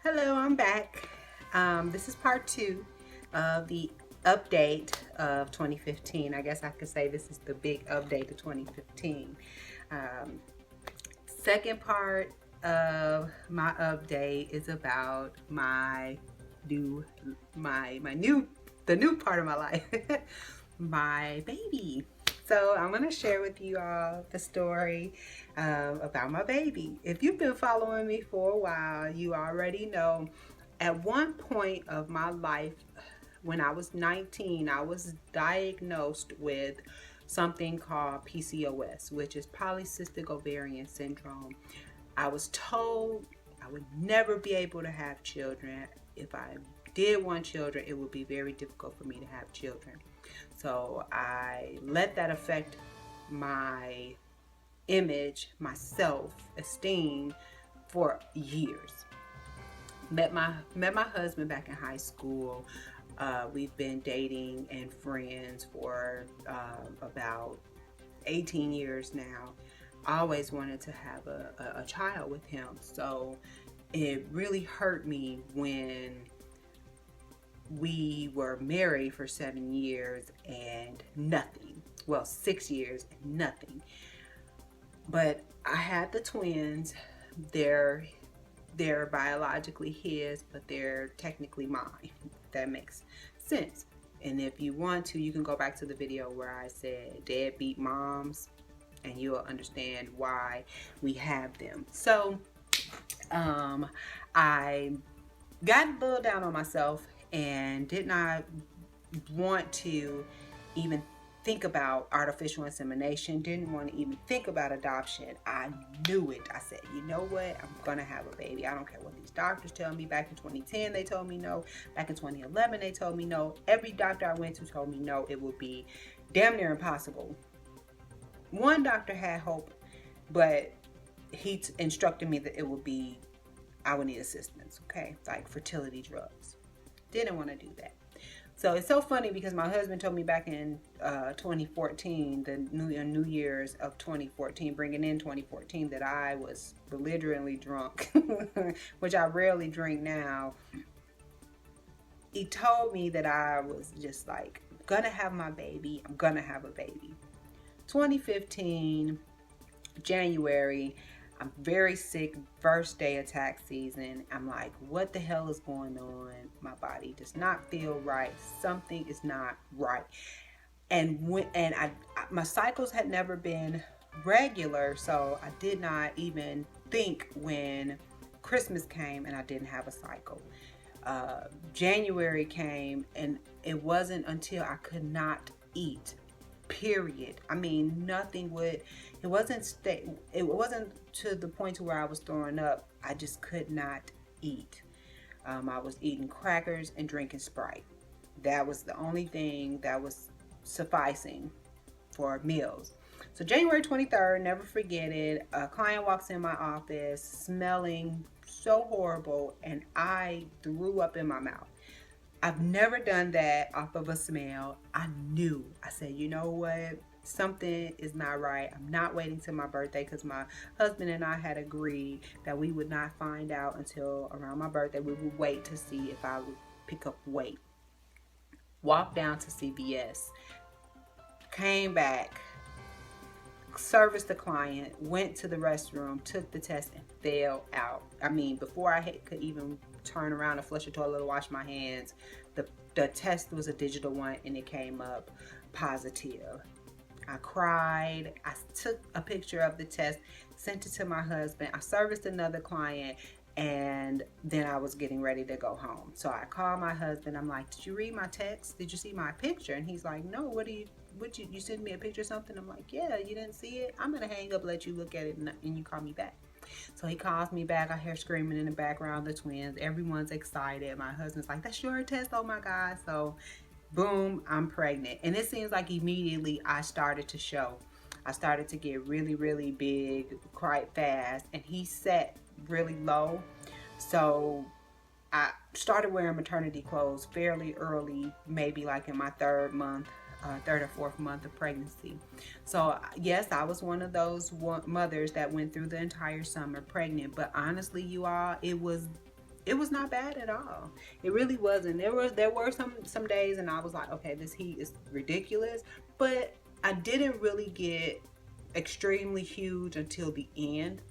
Hello, I'm back. This is part two of the update of 2015. I guess I could say this is the big update of 2015. Um, Second part of my update is about new the new part of my life, my baby. So I'm gonna share with you all the story about my baby. If you've been following me for a while, you already know at one point of my life, when I was 19, I was diagnosed with something called PCOS, which is polycystic ovarian syndrome. I was told I would never be able to have children. If I did want children, it would be very difficult for me to have children. So I let that affect my image, my self-esteem for years. Met my husband back in high school. We've been dating and friends for about 18 years now. I always wanted to have a child with him. So it really hurt me when we were married for 7 years and nothing. Well, 6 years and nothing. But I had the twins. They're biologically his, but they're technically mine. If that makes sense. And if you want to, you can go back to the video where I said deadbeat moms, and you'll understand why we have them. So I got a little down on myself and did not want to even think about artificial insemination, didn't want to even think about adoption. I knew it. I said, you know what? I'm gonna have a baby. I don't care what these doctors tell me. Back in 2010, they told me no. Back in 2011, they told me no. Every doctor I went to told me no. It would be damn near impossible. One doctor had hope, but he instructed me that I would need assistance, okay? Like fertility drugs. Didn't want to do that. So it's so funny because my husband told me back in 2014, the New Year's of 2014, bringing in 2014, that I was belligerently drunk, which I rarely drink now. He told me that I was just like, gonna have my baby. I'm gonna have a baby. 2015, January, I'm very sick, first day of tax season. I'm like, what the hell is going on? My body does not feel right. Something is not right. And my cycles had never been regular, so I did not even think when Christmas came and I didn't have a cycle. January came and it wasn't until I could not eat. Period. I mean, it wasn't to the point to where I was throwing up. I just could not eat. I was eating crackers and drinking Sprite. That was the only thing that was sufficing for meals. So January 23rd, never forget it, a client walks in my office smelling so horrible, and I threw up in my mouth. I've never done that off of a smell. I knew. I said, you know what? Something is not right. I'm not waiting till my birthday, because my husband and I had agreed that we would not find out until around my birthday. We would wait to see if I would pick up weight. Walked down to CVS. Came back. Serviced the client. Went to the restroom. Took the test and fell out. I mean, before I could even turn around and flush the toilet or wash my hands, the test was a digital one and it came up positive. I cried. I took a picture of the test, sent it to my husband. I serviced another client, and then I was getting ready to go home. So I called my husband. I'm like, did you read my text? Did you see my picture? And he's like, no, you sent me a picture or something? I'm like, yeah, you didn't see it? I'm gonna hang up, let you look at it, and you call me back. So he calls me back. I hear screaming in the background, the twins. Everyone's excited. My husband's like, that's your test? Oh my God. So boom, I'm pregnant. And it seems like immediately I started to show. I started to get really, really big quite fast. And he set really low. So I started wearing maternity clothes fairly early, maybe like in my third or fourth month of pregnancy. So yes, I was one of those mothers that went through the entire summer pregnant. But honestly, you all, it was It was not bad at all. It really wasn't. There were some days, and I was like, okay, this heat is ridiculous. But I didn't really get extremely huge until the end,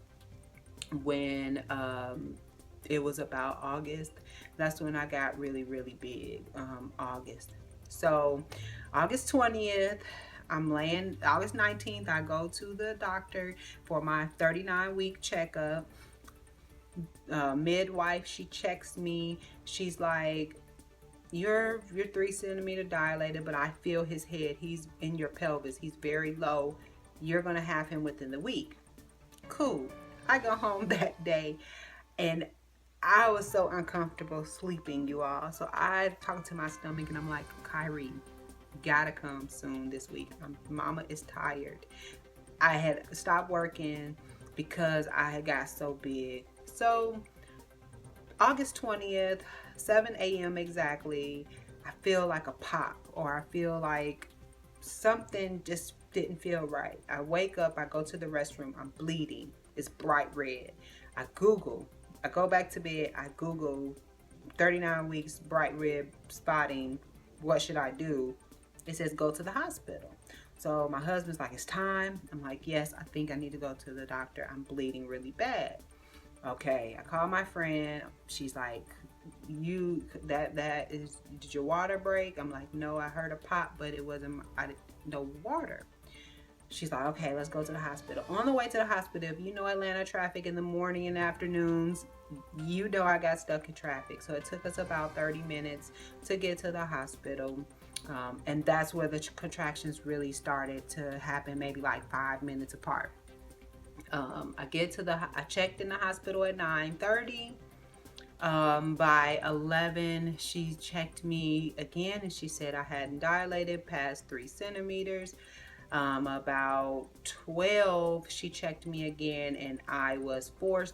when it was about August. That's when I got really, really big. August. So August 20th, I'm laying. August 19th, I go to the doctor for my 39-week checkup. Midwife, she checks me. She's like, you're 3 centimeter dilated, but I feel his head. He's in your pelvis. He's very low. You're gonna have him within the week. Cool. I go home that day, and I was so uncomfortable sleeping, you all. So I talked to my stomach, and I'm like, Kyrie, gotta come soon this week. Mama is tired. I had stopped working because I had got so big. So August 20th, 7 a.m. exactly, I feel like a pop, or I feel like something just didn't feel right. I wake up, I go to the restroom, I'm bleeding. It's bright red. I go back to bed, I Google 39 weeks, bright red spotting, what should I do? It says go to the hospital. So my husband's like, it's time. I'm like, yes, I think I need to go to the doctor. I'm bleeding really bad. Okay, I call my friend. She's like, did your water break? I'm like, no, I heard a pop, but it wasn't, no water. She's like, okay, let's go to the hospital. On the way to the hospital, if you know Atlanta traffic in the morning and afternoons, you know I got stuck in traffic. So it took us about 30 minutes to get to the hospital. And that's where the contractions really started to happen, maybe like 5 minutes apart. I checked in the hospital at 9:30. By 11, she checked me again, and she said I hadn't dilated past 3 centimeters. About 12, she checked me again, and I was 4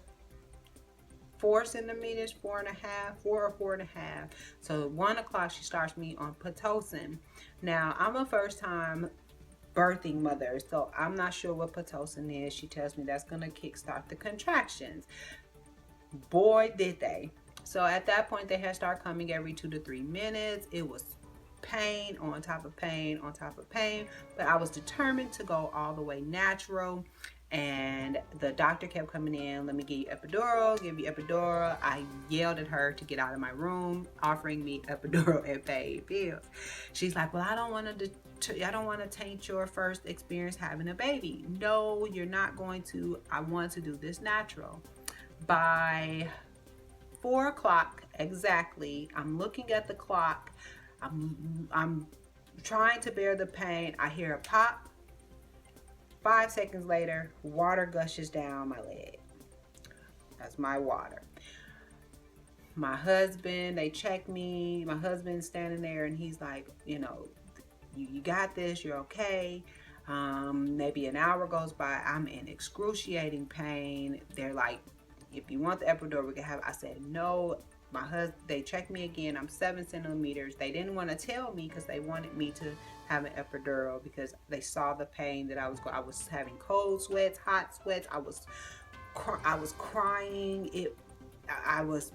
centimeters, 4.5, 4 or 4.5. So at 1 o'clock, she starts me on Pitocin. Now, I'm a first time birthing mother, so I'm not sure what Pitocin is. She tells me that's gonna kickstart the contractions. Boy, did they. So at that point, they had started coming every 2 to 3 minutes. It was pain on top of pain on top of pain, but I was determined to go all the way natural. And the doctor kept coming in, let me give you epidural, give you epidural. I yelled at her to get out of my room, offering me epidural and paid bills. She's like, well, I don't want to taint your first experience having a baby. No, you're not going to. I want to do this natural. By 4 o'clock exactly, I'm looking at the clock. I'm trying to bear the pain. I hear a pop. 5 seconds later, water gushes down my leg. That's my water. My husband, they check me. My husband's standing there, and he's like, you got this. You're okay. Maybe an hour goes by. I'm in excruciating pain. They're like, if you want the epidural, we can have it. I said, no. They checked me again. I'm 7 centimeters. They didn't want to tell me because they wanted me to have an epidural because they saw the pain that I was having cold sweats, hot sweats. I was crying. I was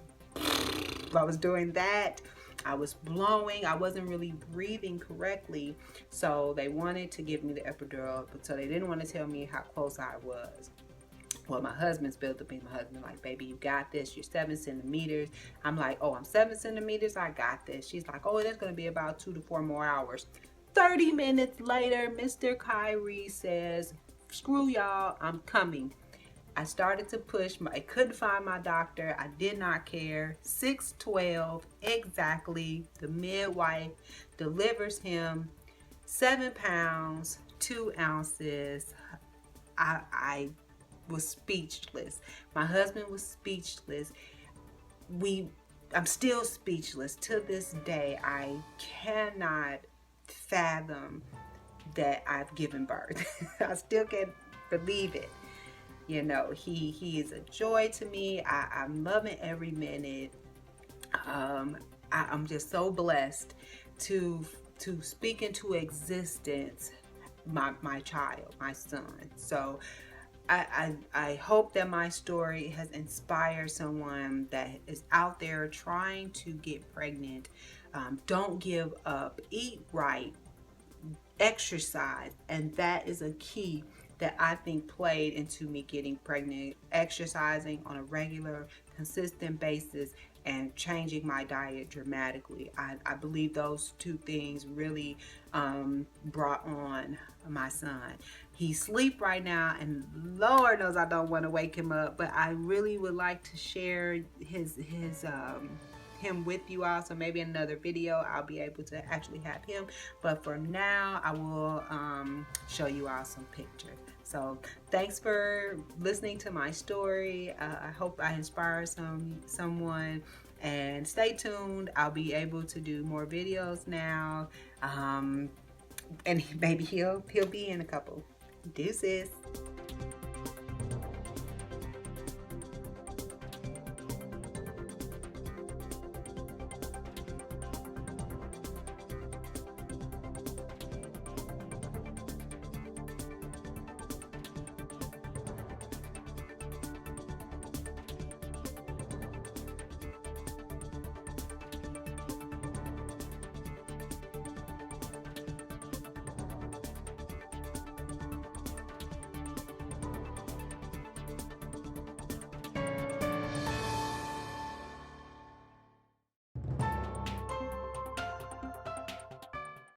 doing that. I was blowing. I wasn't really breathing correctly. So they wanted to give me the epidural, but so they didn't want to tell me how close I was. Well, my husband's built up. My husband like, baby, you got this. You're 7 centimeters. I'm like, oh, I'm 7 centimeters. I got this. She's like, oh, there's going to be about 2 to 4 more hours. 30 minutes later, Mr. Kyrie says, screw y'all, I'm coming. I started to push. I couldn't find my doctor. I did not care. 6:12 exactly. The midwife delivers him. 7 pounds, 2 ounces. I was speechless. My husband was speechless. I'm still speechless to this day. I cannot fathom that I've given birth. I still can't believe it. He is a joy to me. I'm loving every minute. I'm just so blessed to speak into existence my child, my son. So I hope that my story has inspired someone that is out there trying to get pregnant. Don't give up. Eat right. Exercise. And that is a key that I think played into me getting pregnant. Exercising on a regular, consistent basis and changing my diet dramatically. I believe those two things really brought on my son. He's asleep right now, and Lord knows I don't want to wake him up, but I really would like to share him with you all. So maybe in another video I'll be able to actually have him, but for now I will show you all some pictures. So thanks for listening to my story. I hope I inspire someone, and stay tuned. I'll be able to do more videos now, and maybe he'll be in a couple. Deuces.